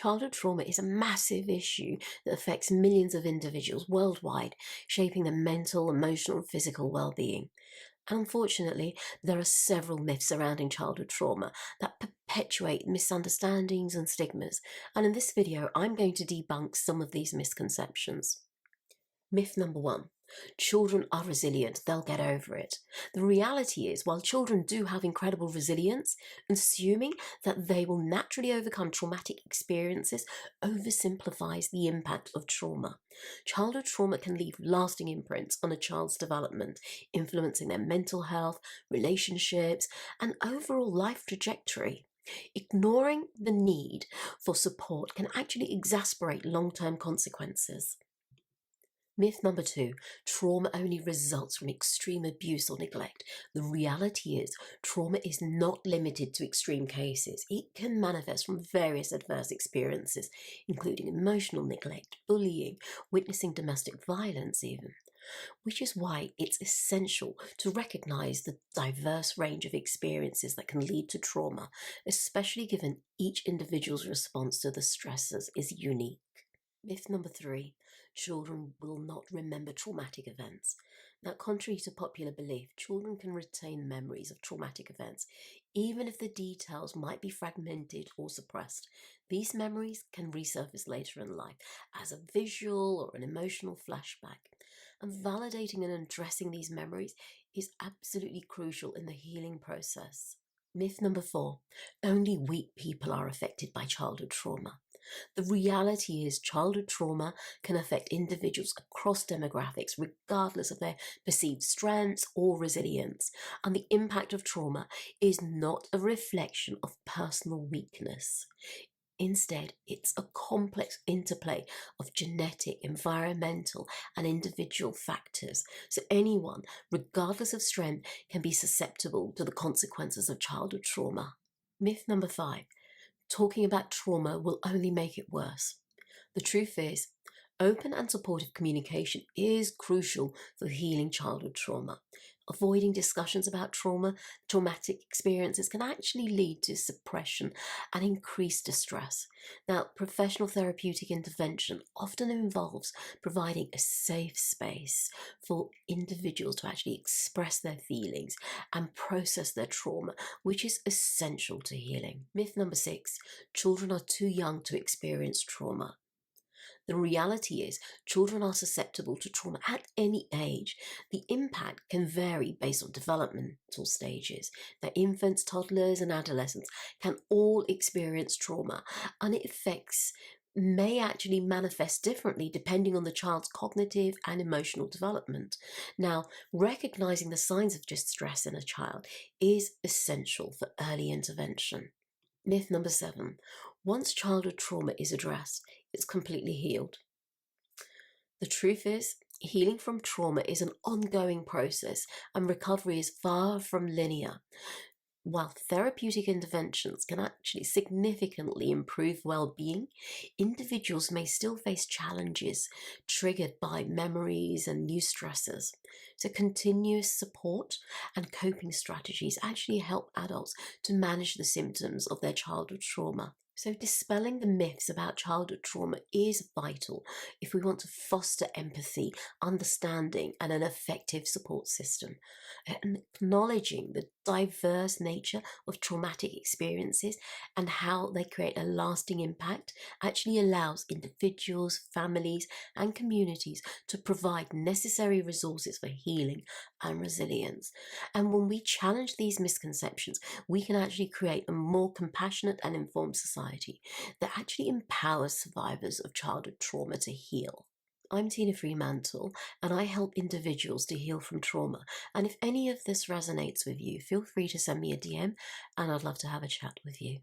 Childhood trauma is a massive issue that affects millions of individuals worldwide, shaping their mental, emotional, and physical well-being. Unfortunately, there are several myths surrounding childhood trauma that perpetuate misunderstandings and stigmas, and in this video, I'm going to debunk some of these misconceptions. Myth number one. Children are resilient, they'll get over it. The reality is, while children do have incredible resilience, assuming that they will naturally overcome traumatic experiences oversimplifies the impact of trauma. Childhood trauma can leave lasting imprints on a child's development, influencing their mental health, relationships, and overall life trajectory. Ignoring the need for support can actually exacerbate long-term consequences. Myth number two, trauma only results from extreme abuse or neglect. The reality is, trauma is not limited to extreme cases. It can manifest from various adverse experiences, including emotional neglect, bullying, witnessing domestic violence even. Which is why it's essential to recognize the diverse range of experiences that can lead to trauma, especially given each individual's response to the stressors is unique. Myth number three, children will not remember traumatic events. Now, contrary to popular belief, children can retain memories of traumatic events, even if the details might be fragmented or suppressed. These memories can resurface later in life as a visual or an emotional flashback. And validating and addressing these memories is absolutely crucial in the healing process. Myth number four, only weak people are affected by childhood trauma. The reality is childhood trauma can affect individuals across demographics regardless of their perceived strengths or resilience, and the impact of trauma is not a reflection of personal weakness. Instead, it's a complex interplay of genetic, environmental, and individual factors. So anyone, regardless of strength, can be susceptible to the consequences of childhood trauma. Myth number five, talking about trauma will only make it worse. The truth is, open and supportive communication is crucial for healing childhood trauma. Avoiding discussions about traumatic experiences can actually lead to suppression and increased distress. Now, professional therapeutic intervention often involves providing a safe space for individuals to actually express their feelings and process their trauma, which is essential to healing. Myth number six, children are too young to experience trauma. The reality is, children are susceptible to trauma at any age. The impact can vary based on developmental stages. Now, infants, toddlers, and adolescents can all experience trauma, and its effects may actually manifest differently depending on the child's cognitive and emotional development. Now, recognizing the signs of distress in a child is essential for early intervention. Myth number seven, once childhood trauma is addressed, it's completely healed. The truth is, healing from trauma is an ongoing process and recovery is far from linear. While therapeutic interventions can actually significantly improve well-being, individuals may still face challenges triggered by memories and new stressors. So continuous support and coping strategies actually help adults to manage the symptoms of their childhood trauma. So dispelling the myths about childhood trauma is vital if we want to foster empathy, understanding, and an effective support system. And acknowledging the diverse nature of traumatic experiences and how they create a lasting impact actually allows individuals, families, and communities to provide necessary resources for healing and resilience. And when we challenge these misconceptions, we can actually create a more compassionate and informed society that actually empowers survivors of childhood trauma to heal. I'm Tina Fremantle, and I help individuals to heal from trauma. And if any of this resonates with you, feel free to send me a DM, and I'd love to have a chat with you.